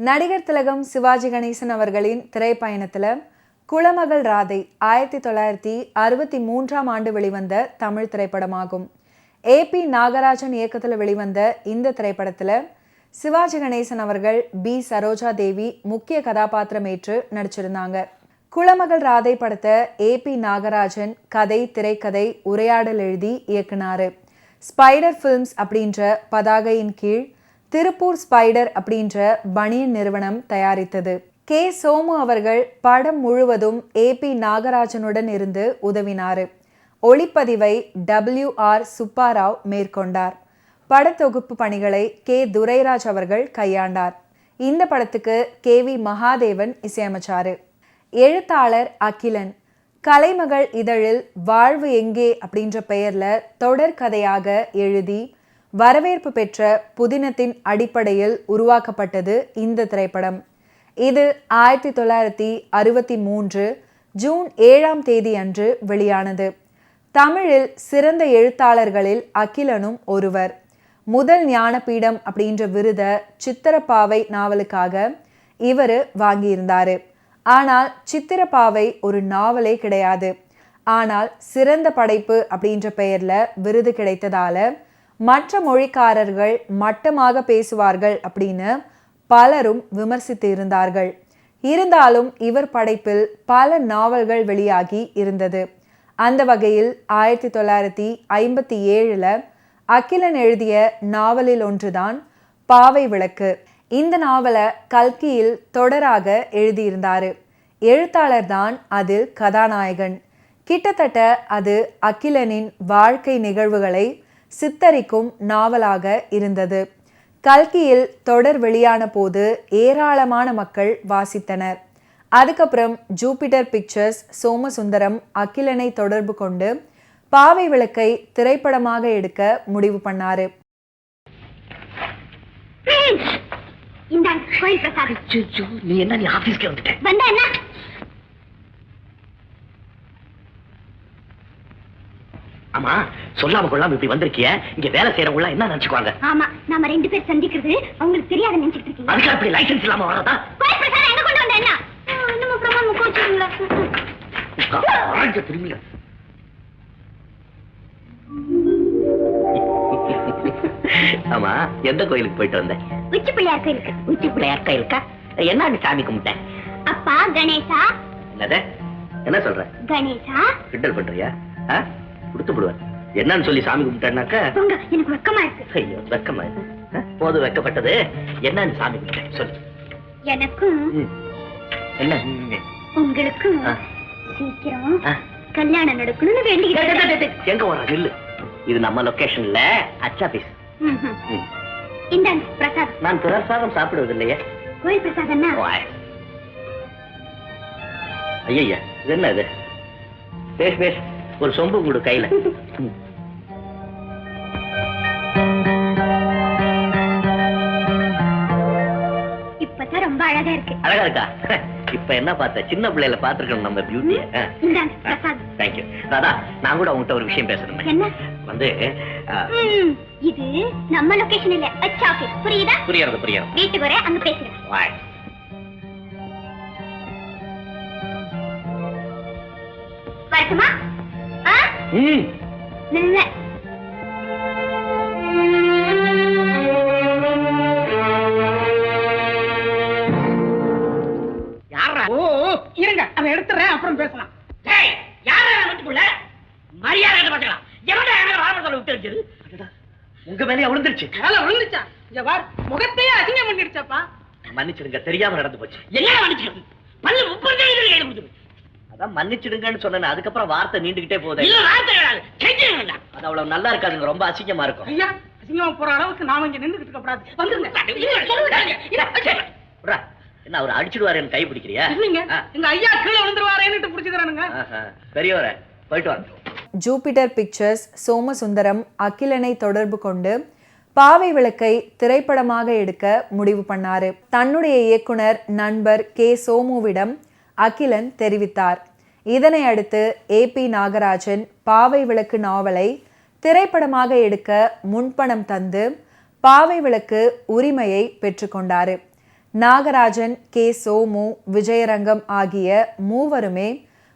நடிகர் திலகம் சிவாஜி கணேசன் அவர்களின் திரைப்பயணத்தில் குலமகள் ராதை 1963 வெளிவந்த தமிழ் திரைப்படமாகும். AP நாகராஜன் இயக்கத்தில் வெளிவந்த இந்த திரைப்படத்தில் சிவாஜி கணேசன் அவர்கள் B. சரோஜா தேவி முக்கிய கதாபாத்திரம் ஏற்று நடிச்சிருந்தாங்க. குலமகள் ராதை படத்தை AP நாகராஜன் கதை, திரைக்கதை, உரையாடல் எழுதி இயக்குனாரு. ஸ்பைடர் ஃபிலிம்ஸ் அப்படின்ற பதாகையின் கீழ் திருப்பூர் ஸ்பைடர் அப்படின்ற பனியன் நிறுவனம் தயாரித்தது. K. சோமு அவர்கள் படம் முழுவதும் AP நாகராஜனுடன் இருந்து உதவினார். ஒளிப்பதிவை WR சுப்பாராவ் மேற்கொண்டார். படத்தொகுப்பு பணிகளை K. துரைராஜ் அவர்கள் கையாண்டார். இந்த படத்துக்கு KV மகாதேவன் இசையமைச்சாரு. எழுத்தாளர் அகிலன் கலைமகள் இதழில் வாழ்வு எங்கே அப்படின்ற பெயர்ல தொடர் கதையாக எழுதி வரவேற்பு பெற்ற புதினத்தின் அடிப்படையில் உருவாக்கப்பட்டது இந்த திரைப்படம். இது 1963 ஜூன் 7 அன்று வெளியானது. தமிழில் சிறந்த எழுத்தாளர்களில் அகிலனும் ஒருவர். முதல் ஞானபீடம் அப்படின்ற விருதை சித்திரப்பாவை நாவலுக்காக இவர் வாங்கியிருந்தாரு. ஆனால் சித்திரப்பாவை ஒரு நாவலே கிடையாது. ஆனால் சிறந்த படைப்பு அப்படின்ற பெயர்ல விருது கிடைத்ததால மற்ற மொழிக்காரர்கள் மட்டமாக பேசுவார்கள் அப்படின்னு பலரும் விமர்சித்து இருந்தார்கள். இருந்தாலும் இவர் படைப்பில் பல நாவல்கள் வெளியாகி இருந்தது. அந்த வகையில் 1957 அகிலன் எழுதிய நாவலில் ஒன்றுதான் பாவை விளக்கு. இந்த நாவலை கல்கியில் தொடராக எழுதியிருந்தாரு. எழுத்தாளர் தான் அதில் கதாநாயகன். கிட்டத்தட்ட அது அகிலனின் வாழ்க்கை நிகழ்வுகளை சித்தரிக்கும் நாவலாக இருந்தது. கல்கியில் தொடர் வெளியான போது ஏராளமான மக்கள் வாசித்தனர். அதுக்கப்புறம் ஜூபிட்டர் பிக்சர்ஸ் சோமசுந்தரம் அகிலனை தொடர்பு கொண்டு பாவை விளக்கை திரைப்படமாக எடுக்க முடிவு பண்ணாரு. ஆமா, சொல்லாம கொள்ளாம இப்படி வந்திருக்கிய. இங்க வேலை செய்யறவங்க என்ன நினைச்சுக்குவாங்க? ஆமா, நாம ரெண்டு பேர் சந்திக்கிறது அவங்களுக்கு தெரியாத நினைச்சிட்டு இருக்கீங்க. அதுக்கு அப்படி லைசென்ஸ் இல்லாம வரதா? கோயில் பிரசாதம் எங்க கொண்டு வந்த? என்ன நம்ம பிரமாணம் கோச்சுங்களா? திரும்பிங்க. ஆமா, எந்த கோயிலுக்கு போயிட்டு வந்தேன்? உச்சி பிள்ளையார் கோயிலுக்கு. உச்சி பிள்ளையார் கோயிலுக்கா? என்ன சாமி கும்பிட்டேன்? அப்பா கணேசா. என்னது? என்ன சொல்ற? கணேசா கிண்டல் பண்றியா? கொடுத்து விடுவேன். என்னன்னு சொல்லி சாமி கும்பிட்டேன்னாக்க எனக்கு வெக்கமா இருக்கு. ஐயோ, வெக்கமா இருக்கு. போது வெக்கப்பட்டது. என்னன்னு சாமி கும்பிட்டேன் சொல்லு. எனக்கும் என்ன உங்களுக்கும் சீக்கிரம் கல்யாணம் நடக்கணும்னு வேண்டிக்கிறேன். எங்க வர நில்லு. இது நம்ம லொகேஷன்ல அச்சாபீஸ். இந்த பிரசாதம். நான் பிரசாதம் சாப்பிடுவது இல்லையே. கோயில் பிரசாதம். ஐயா, இது என்ன இது? பேஷ் பேஷ், ஒரு சொம்பு கூடு கையில. இப்பதான் ரொம்ப அழகா இருக்கு. அழகா இருக்கா? இப்ப என்ன பார்த்த? சின்ன பிள்ளைல பாத்துருக்கணும் நம்ம பியூட்டிய. தேங்க்யூ. ராதா, நான் கூட உங்ககிட்ட ஒரு விஷயம் பேசணும். என்ன? வந்து இது நம்ம லொகேஷன் இல்ல, அச்சாபீஸ். புரியுதா? புரியுது. வீட்டுக்கு வர அங்க பேசுறேன். வரட்டுமா? நல்ல யாரா? இருங்க, அதை எடுத்துறேன், அப்புறம் பேசலாம். உங்க மேலே விழுந்துருச்சு. விழுந்துச்சா? இங்க பார், முகத்தையே அசிங்கம் பண்ணிடுச்சாப்பா. மன்னிச்சிடுங்க, தெரியாம நடந்து போச்சு. என்ன மன்னிச்சிடும்? பல்லு 30 கையில கொடுத்து. அதான் மன்னிச்சிடுங்கன்னு சொன்னேன். அதுக்கப்புறம் வார்த்தை நீண்டுகிட்டே போகுது. அது அவ்வளவு நல்லா இருக்காதுங்க, ரொம்ப அசிங்கமா இருக்கும். ஐயா, அசிங்கமா போற அளவுக்கு நாம இங்க நின்றுகிட்டு இருக்க கூடாது. வந்துருங்க. என்ன அவர் அடிச்சிடுவாரு, கை பிடிக்கிறியா? இல்லைங்க, எங்க ஐயா கீழே விழுந்துருவாரேன்னு பிடிச்சுக்கிறானுங்க. பெரியவரே, போயிட்டு வாங்க. ஜூபிட்டர் பிக்சர்ஸ் சோமசுந்தரம் அகிலனை தொடர்பு கொண்டு பாவை விளக்கை திரைப்படமாக எடுக்க முடிவு பண்ணாரு. தன்னுடைய இயக்குனர் நண்பர் K. சோமுவிடம் அகிலன் தெரிவித்தார். இதனை அடுத்து AP நாகராஜன் பாவை விளக்கு நாவலை திரைப்படமாக எடுக்க முன்பணம் தந்து பாவை விளக்கு உரிமையை பெற்றுக்கொண்டாரு. நாகராஜன், கே. சோமு, விஜயரங்கம் ஆகிய மூவருமே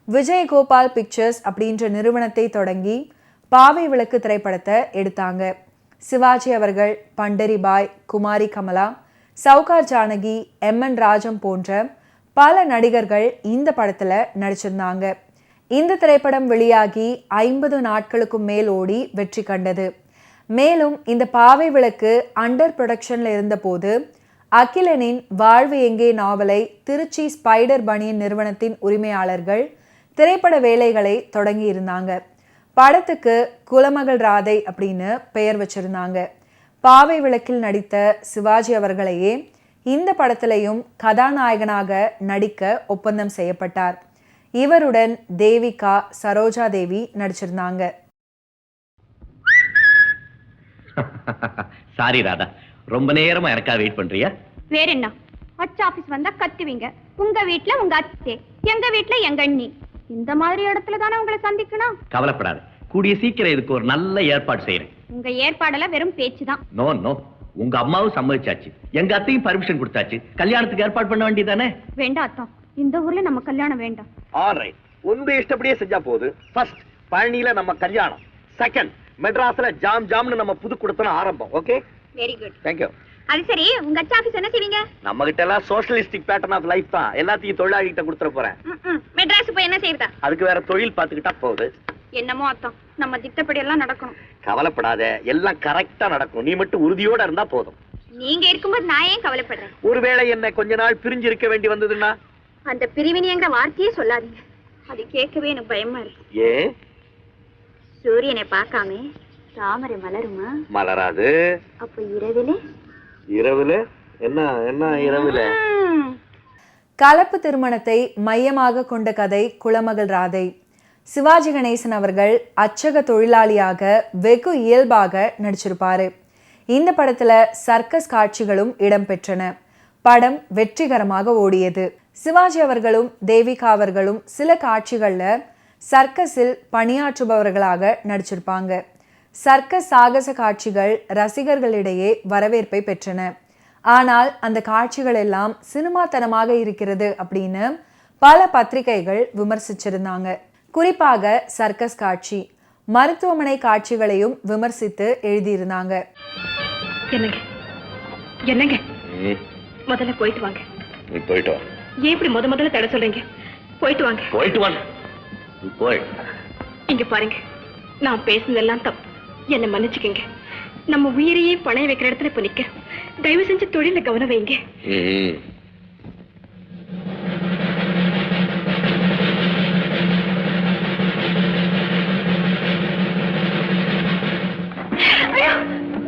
விஜயகோபால் பிக்சர்ஸ் அப்படின்ற நிறுவனத்தை தொடங்கி பாவை விளக்கு திரைப்படத்தை எடுத்தாங்க. சிவாஜி அவர்கள், பண்டரிபாய், குமாரி கமலா, சவுகார் ஜானகி, எம்.என். ராஜம் போன்ற பல நடிகர்கள் இந்த படத்துல நடிச்சிருந்தாங்க. இந்த திரைப்படம் வெளியாகி 50 நாட்களுக்கும் மேல் ஓடி வெற்றி கண்டது. மேலும் இந்த பாவை விளக்கு அண்டர் ப்ரொடக்ஷன்ல இருந்தபோது அகிலனின் வாழ்வு எங்கே நாவலை திருச்சி ஸ்பைடர் பனியன் நிறுவனத்தின் உரிமையாளர்கள் திரைப்பட வேலைகளை தொடங்கி இருந்தாங்க. படத்துக்கு குலமகள் ராதை அப்படின்னு பெயர் வச்சிருந்தாங்க. பாவை விளக்கில் நடித்த சிவாஜி அவர்களையே இந்த படத்திலையும் கதாநாயகனாக நடிக்க ஒப்பந்தம் செய்யப்பட்டார். இவருடன் தேவிகா, சரோஜா தேவி நடிச்சிருந்தாங்க. சாரி ராதா, ரொம்ப நேரமா எனக்கா வெயிட் பண்றியா? வேற என்ன, அச்சா ஆபீஸ் வந்தா கத்துவீங்க. உங்க வீட்ல உங்க அத்தை, எங்க வீட்ல எங்க அண்ணி. இந்த மாதிரி இடத்துல தானே உங்களை சந்திக்கணும். கவலைப்படாத, கூடிய சீக்கிரம் இதுக்கு ஒரு நல்ல ஏற்பாடு செய்யறேன். உங்க ஏற்பாடெல்லாம் வெறும் பேச்சுதான். நோ நோ, உங்க அம்மாவும் சம்மதிச்சாச்சு, எங்க அத்தையும் பர்மிஷன் கொடுத்தாச்சு. கல்யாணத்துக்கு ஏற்பாடு பண்ண வேண்டியதானே? வேண்டாம் அத்தா, இந்த ஊர்ல நம்ம கல்யாணம் வேண்டாம். ஆல்ரைட், உங்க இஷ்டப்படியே செஞ்சா போகுது. ஃபர்ஸ்ட் பழனியில நம்ம கல்யாணம், செகண்ட் மெட்ராஸ்ல ஜாம் ஜாம்னு நம்ம புது குடுத்தனம் ஆரம்பம். Okay, very good. தேங்க்யூ. அது சரி, உங்க அச்சா ஆபீஸ் என்ன செய்வீங்க? நம்ம கிட்ட எல்லாம் சோஷலிஸ்டிக் பேட்டர்ன் ஆஃப் லைஃப் தான். எல்லாத்தையும் தொழிலாளி கிட்ட கொடுத்துட போறேன். மெட்ராஸ் போய் என்ன செய்யறதா? அதுக்கு வேற தொழில் பார்த்துக்கிட்டா போகுது. என்னமோ அத்தா, நம்ம திட்டப்படி எல்லாம் நடக்கணும். கவலைப்படாத, எல்லாம் கரெக்டா நடக்கும். நீ மட்டும் உறுதியோட இருந்தா போதும். நீங்க இருக்கும்போது நான் ஏன் கவலைப்படுறேன்? ஒருவேளை என்ன கொஞ்ச நாள் பிரிஞ்சு இருக்க வேண்டி வந்ததுன்னா? அந்த பிரிவினைங்கிற வார்த்தையே சொல்லாதீங்க, அது கேட்கவே எனக்கு பயமா இருக்கு. ஏன்? சூரியனை பார்க்காம தாமரை மலருமா? மலராது. அப்ப இரவிலே? இரவுல என்ன? என்ன இரவுல? கலப்பு திருமணத்தை மையமாக கொண்ட கதை குலமகள் ராதை. சிவாஜி கணேசன் அவர்கள் அச்சக தொழிலாளியாக வெகு இயல்பாக நடிச்சிருப்பாரு. இந்த படத்துல சர்க்கஸ் காட்சிகளும் இடம்பெற்றன. படம் வெற்றிகரமாக ஓடியது. சிவாஜி அவர்களும் தேவிகா அவர்களும் சில காட்சிகள்ல சர்க்கஸில் பணியாற்றுபவர்களாக நடிச்சிருப்பாங்க. சர்க்கஸ் சாகச காட்சிகள் ரசிகர்களிடையே வரவேற்பை பெற்றன. ஆனால் அந்த காட்சிகள் எல்லாம் சினிமாத்தனமாக இருக்கிறது அப்படின்னு பல பத்திரிகைகள் விமர்சிச்சிருந்தாங்க. குறிப்பாக சர்க்கஸ் காட்சி, மருத்துவமனை காட்சிகளையும் விமர்சித்து எழுதியிருந்தாங்க. என்னங்க என்னங்க, முதல்ல போயிட்டு வாங்க. நீ போயிட்டு வா. ஏன் இப்படி முதல்ல தட சொல்றீங்க? போயிட்டு வாங்க. போயிட்டு வா. நீ போய். இங்க பாருங்க, நான் பேசுனதெல்லாம் தப்பு, என்ன மன்னிச்சுக்கங்க. நம்ம உயிரையே பணைய வைக்கிற இடத்துல இப்ப நிக்க, தயவு செஞ்சு தொழில கவனம் வைங்க.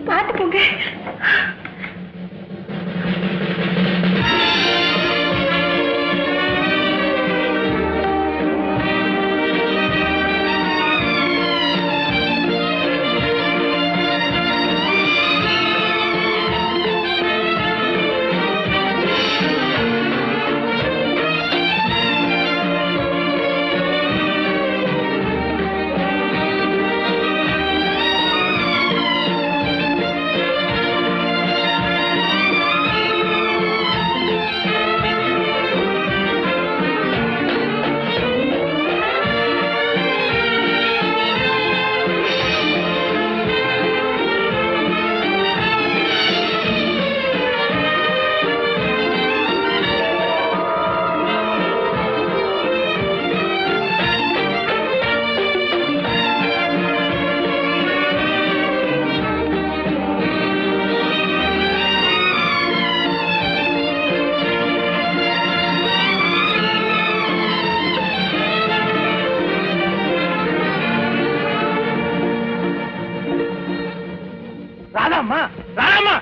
பாத்து போங்க. ராதாம்மா, ராதாம்மா.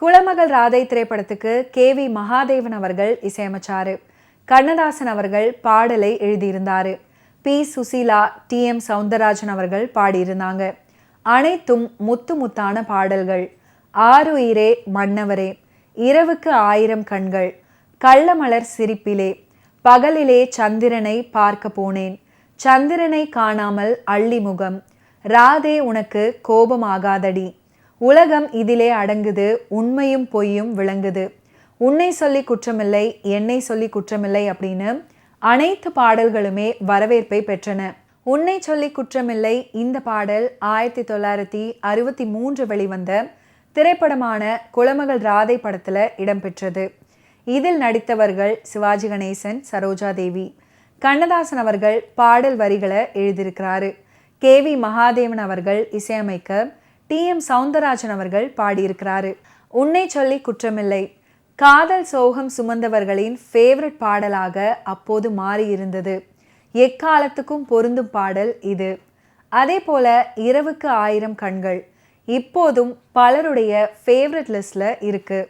குலமகள் ராதை திரைப்படத்துக்கு KV மகாதேவன் அவர்கள் இசையமைச்சாரு. கண்ணதாசன் அவர்கள் பாடலை எழுதியிருந்தாரு. P. சுசீலா, TM சவுந்தரராஜன் அவர்கள் பாடியிருந்தாங்க. அனைத்தும் முத்து முத்தான பாடல்கள். ஆருயிரே மன்னவரே, இரவுக்கு 1000 கண்கள், கள்ளமலர் சிரிப்பிலே, பகலிலே சந்திரனை பார்க்க போனேன், சந்திரனை காணாமல் அள்ளிமுகம், ராதே உனக்கு கோபமாகாதடி, உலகம் இதிலே அடங்குது, உண்மையும் பொய்யும் விளங்குது, உன்னை சொல்லி குற்றமில்லை என்னை சொல்லி குற்றமில்லை அப்படின்னு அனைத்து பாடல்களுமே வரவேற்பை பெற்றன. உன்னை சொல்லி குற்றமில்லை இந்த பாடல் 1963 வெளிவந்த திரைப்படமான குலமகள் ராதை படத்துல இடம்பெற்றது. இதில் நடித்தவர்கள் சிவாஜி கணேசன், சரோஜா தேவி. கண்ணதாசன் அவர்கள் பாடல் வரிகளை எழுதியிருக்கிறாரு. KV மகாதேவன் அவர்கள் இசையமைக்க TM சவுந்தரராஜன் அவர்கள் பாடியிருக்கிறாரு. உன்னை சொல்லி குற்றமில்லை காதல் சோகம் சுமந்தவர்களின் ஃபேவரட் பாடலாக அப்போது மாறியிருந்தது. எக்காலத்துக்கும் பொருந்தும் பாடல் இது. அதே போல இரவுக்கு 1000 கண்கள் இப்போதும் பலருடைய ஃபேவரட் லிஸ்ட்ல இருக்கு.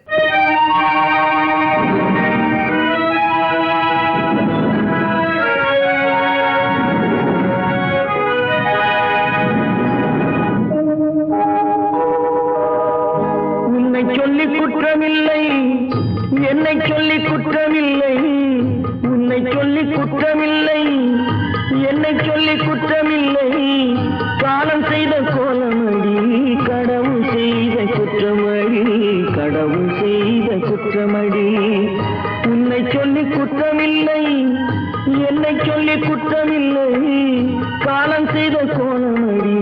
உன்னை சொல்லி குற்றமில்லை என்னை சொல்லி குற்றமில்லை, உன்னை சொல்லி குற்றமில்லை என்னை சொல்லி குற்றமில்லை, காலம் செய்த கோலமடி கடவுள் செய்த குற்றமடி, கடவுள் செய்த குற்றமடி. உன்னை சொல்லி குற்றமில்லை என்னை சொல்லி குற்றமில்லை, காலம் செய்த கோலமடி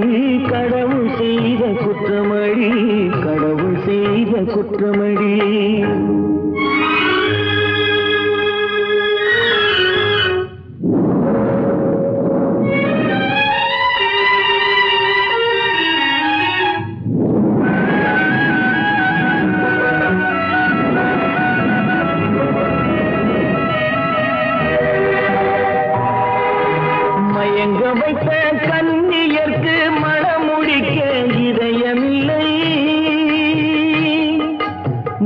கடவுள் செய்த குற்றமடி, கடவுள் செய்த குற்றமடி. மயங்க வைத்த கன்னியர்க்கு மணமுடிக்க இதயமில்லை,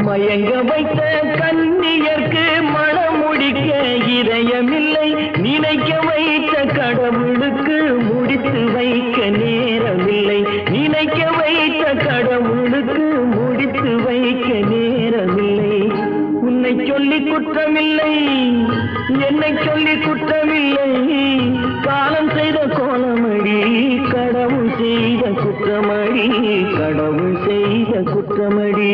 மயங்க வைத்த கன்னியர்க்கு மணமுடிக்க இதயமில்லை, நினைக்க வைத்த கடவுளுக்கு முடித்து வைக்க நேரமில்லை, நினைக்க வைத்த கடவுளுக்கு முடித்து வைக்க நேரமில்லை. உன்னை சொல்லி குற்றமில்லை என்னை சொல்லி குற்றமில்லை, காலம் செய்த கோலமடி கடவுள் செய்த குற்றமடி, கடவுள் செய்த குற்றமடி.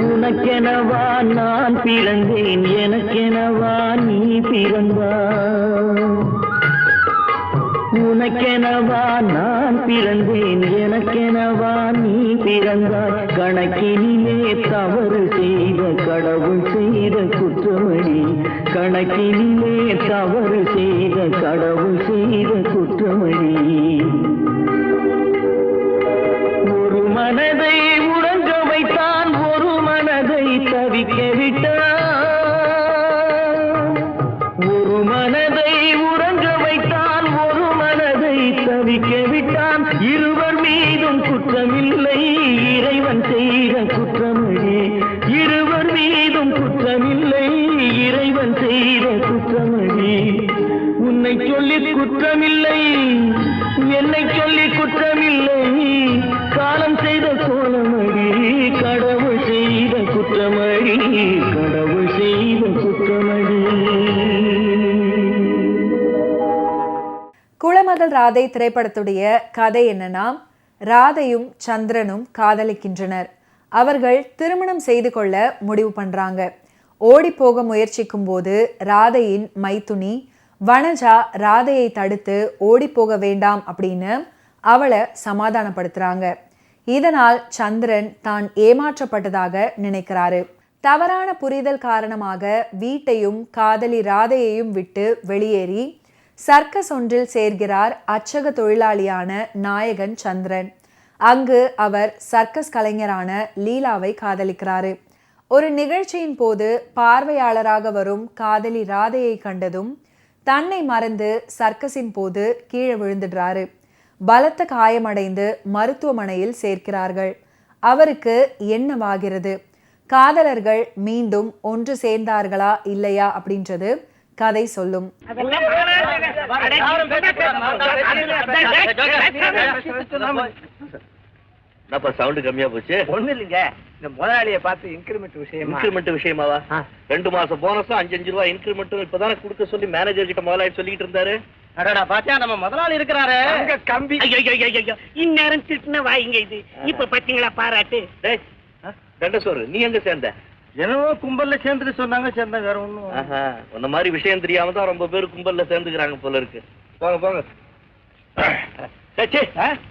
உனக்கெனவா நான் பிறந்தேன் எனக்கெனவா நீ பிறந்தாய், உனக்கெனவா நான் பிறந்தேன் எனக்கெனவா நீ பிறந்தாய், கணக்கினிலே தவறு செய்த கடவுள் செய்த குற்றமடி, கணக்கினிலே தவறு செய்த கடவுள் செய்த குற்றமடி. ஒரு மனதை உறங்க வைத்தான் ஒரு மனதை தவிக்க விட்டான், ஒரு மனதை உறங்க வைத்தான் ஒரு மனதை தவிக்க விட்டான், இருவர் மீதும் குற்றமில்லை இறைவன் செய்த குற்றமடி, இருவர் மீதும் குற்றமில்லை இறைவன் செய்த குற்றமடி. உன்னை சொல்லி குற்றமில்லை என்னை சொல்லி குற்றமில்லை, காலம் செய்த கோலமடி கடவுள் செய்த குற்றமடி, கடவுள் செய்த குற்றமடி. குலமகள் ராதை திரைப்படத்துடைய கதை என்னன்னா, ராதையும் சந்திரனும் காதலிக்கின்றனர். அவர்கள் திருமணம் செய்து கொள்ள முடிவு பண்றாங்க. ஓடி போக முயற்சிக்கும் போது ராதையின் மைத்துனி வனஜா ராதையை தடுத்து ஓடி போக வேண்டாம் அப்படின்னு அவளை சமாதானப்படுத்துறாங்க. இதனால் சந்திரன் தான் ஏமாற்றப்பட்டதாக நினைக்கிறாரு. தவறான புரிதல் காரணமாக வீட்டையும் காதலி ராதையையும் விட்டு வெளியேறி சர்க்கஸ் ஒன்றில் சேர்கிறார் அச்சக தொழிலாளியான நாயகன் சந்திரன். அங்கு அவர் சர்க்கஸ் கலைஞரான லீலாவை காதலிக்கிறாரு. ஒரு நிகழ்ச்சியின் போது பார்வையாளராக வரும் காதலி ராதையை கண்டதும் தன்னை மறந்து சர்க்கஸின் போது கீழே விழுந்துடுறாரு. பலத்த காயமடைந்து மருத்துவமனையில் சேர்க்கிறார்கள். அவருக்கு என்னவாகிறது? காதலர்கள் மீண்டும் ஒன்று சேர்ந்தார்களா இல்லையா அப்படின்றது கதை சொல்லும். சவுண்ட் கம்மியா போச்சு. ஒண்ணு இல்லைங்க, இந்த முதலாளியை பார்த்து இன்கிரிமெண்ட் விஷயமாவா? 2 மாசம் போனஸும் 5 ரூபாய் இன்கிரிமெண்ட்டும் இப்பதானே கொடுக்க சொல்லி மேனேஜர் கிட்ட முதலாளி சொல்லிட்டு இருந்தாரு. அடடா பாத்தியா, நம்ம முதலாளி இருக்கிறாரு கம்பி. இந்நேரம் திட்டுன வாயிங்க இது. இப்ப பாத்தீங்களா பாராட்டு. தண்டசோறு, நீ எங்க சேர்ந்த? என்னவோ கும்பல்ல சேர்ந்துட்டு சொன்னாங்க, சேர்ந்தா வேற ஒண்ணும். உன்ன மாதிரி விஷயம் தெரியாம தான் ரொம்ப பேர் கும்பல்ல சேர்ந்துக்கிறாங்க போல இருக்கு. போங்க போங்க.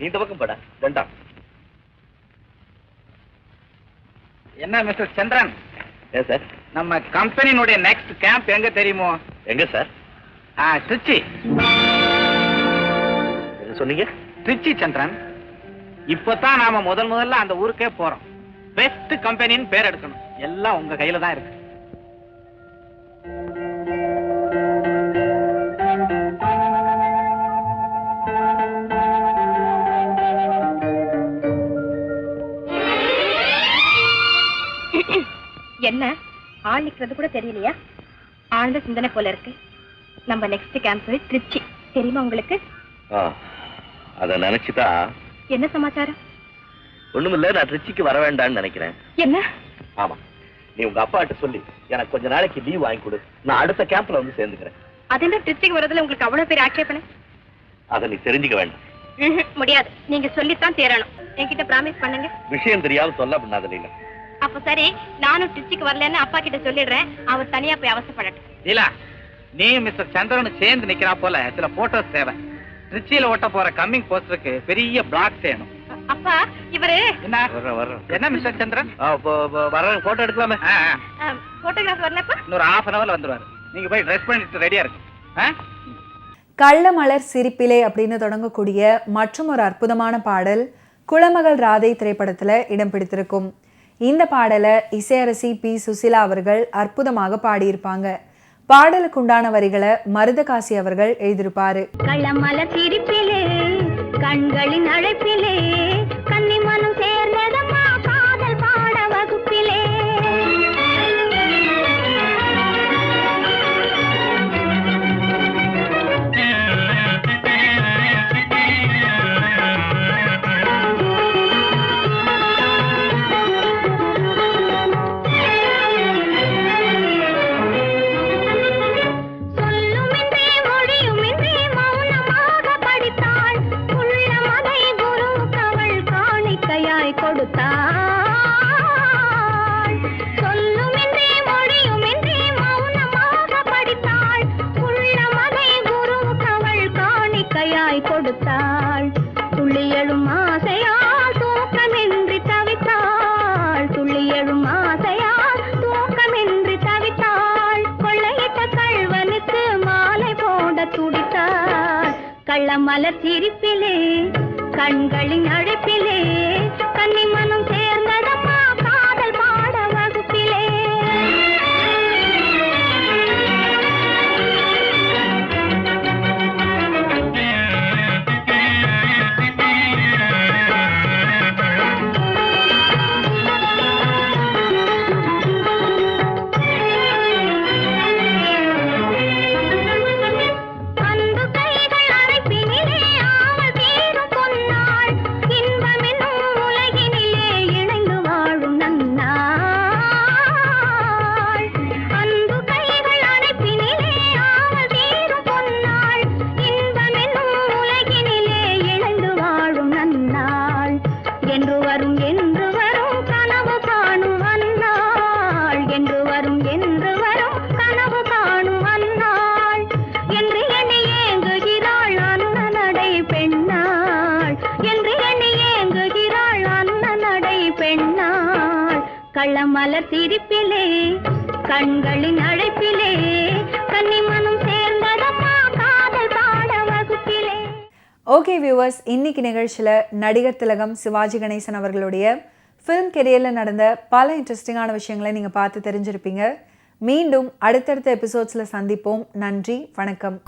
இந்த பக்கம் பட வேண்டாம். என்ன மிஸ்டர் சந்திரன்? ஏன் சார்? நம்ம கம்பெனியினுடைய நெக்ஸ்ட் கேம்ப் எங்க தெரியுமோ? எங்க சார்? திருச்சி. சொன்னீங்க திருச்சி சந்திரன். இப்பதான் நாம முதல்ல அந்த ஊருக்கே போறோம். பெஸ்ட் கம்பெனின்னு பேர் எடுக்கணும். எல்லாம் உங்க கையில தான் இருக்கு. என்ன ஆள் நிக்கிறது கூட தெரியலையா? ஆழ்ந்த சிந்தனை போல இருக்கு. நம்ம நெக்ஸ்ட் கேம்ப் திருச்சி, தெரியுமா உங்களுக்கு? அத நினைச்சுதான். என்ன சமாச்சாரம்? ஒண்ணுமில்ல, நான் திருச்சிக்கு வர வேண்டாம்னு நினைக்கிறேன். என்ன? ஆமா, நீ உங்க அப்பா கிட்ட சொல்லி எனக்கு கொஞ்ச நாளைக்கு லீவ் வாங்கி கொடு. நான் அடுத்த கேம்ப்ல வந்து சேர்ந்துக்கிறேன். அதென்ன திருச்சிக்கு வரதுல உங்களுக்கு அவ்வளவு பேர் ஆட்சேபனை? அதை நீ தெரிஞ்சுக்க வேண்டாம். முடியாது, நீங்க சொல்லித்தான் தேரணும். என்கிட்ட பிராமிஸ் பண்ணுங்க. விஷயம் தெரியாம சொல்ல பண்ணாத லீலா. அப்ப சரி, நானும் திருச்சிக்கு வரலன்னு அப்பா கிட்ட சொல்லிடுறேன். அவர் தனியா போய் அவசரப்படட்டும். லீலா, நீ மிஸ்டர் சந்திரன் சேர்ந்து நிக்கிறா போல சில போட்டோஸ் தேவை. திருச்சியில ஒட்ட போற கம்மிங் போஸ்டருக்கு பெரிய பிளாக் செய்யணும். அப்பா, இவரு என்ன என்ன மிஸ்டர் சந்திரன்? வர போட்டோ எடுக்கலாமே. போட்டோகிராஃபர் வரலப்பா? இன்னொரு ½ ஹவர்ல வந்துருவாரு. நீங்க போய் ட்ரெஸ் பண்ணிட்டு ரெடியா இருக்கு. கள்ளமலர் சிரிப்பிலே அப்படின்னு தொடங்கக்கூடிய மற்றும் ஒரு அற்புதமான பாடல் குலமகள் ராதை திரைப்படத்துல இடம் பிடித்திருக்கும். இந்த பாடலை இசையரசி பி. சுசிலா அவர்கள் அற்புதமாக பாடியிருப்பாங்க. பாடலுக்கு உண்டான வரிகளை மருதகாசி அவர்கள் எழுதியிருப்பாரு. கள்ளமலர் சிரிப்பிலே கண்களின் அழைப்பிலே கன்னிமனம் சேர்ந்ததம்மா காதல் பாட வகுப்பிலே. கொடுத்தாள் துள்ளியழும் ஆசையால் தூக்கமின்றி தவித்தாள். துள்ளியழும் ஆசையால் தூக்கமின்றி தவித்தாள். கொள்ளையிட்ட கள்வனுக்கு மாலை போட துடித்தாள். கள்ளமலர் சிரிப்பிலே கண்களின் அழைப்பிலே கன்னிமனம் சேர்ந்ததம்மா காதல் பாட வகுப்பிலே. கள்ளமலர் சிரிப்பிலே கண்களின் அழைப்பிலே கன்னிமனம் சேர்ந்ததம்மா காதல் பாட வகுப்பிலே. ஓகே வியூவர்ஸ், இன்னைக்கு நிகழ்ச்சியில் நடிகர் திலகம் சிவாஜி கணேசன் அவர்களுடைய ஃபிலிம் கெரியரில் நடந்த பல இன்ட்ரெஸ்டிங்கான விஷயங்களை நீங்கள் பார்த்து தெரிஞ்சிருப்பீங்க. மீண்டும் அடுத்தடுத்த எபிசோட்ஸில் சந்திப்போம். நன்றி, வணக்கம்.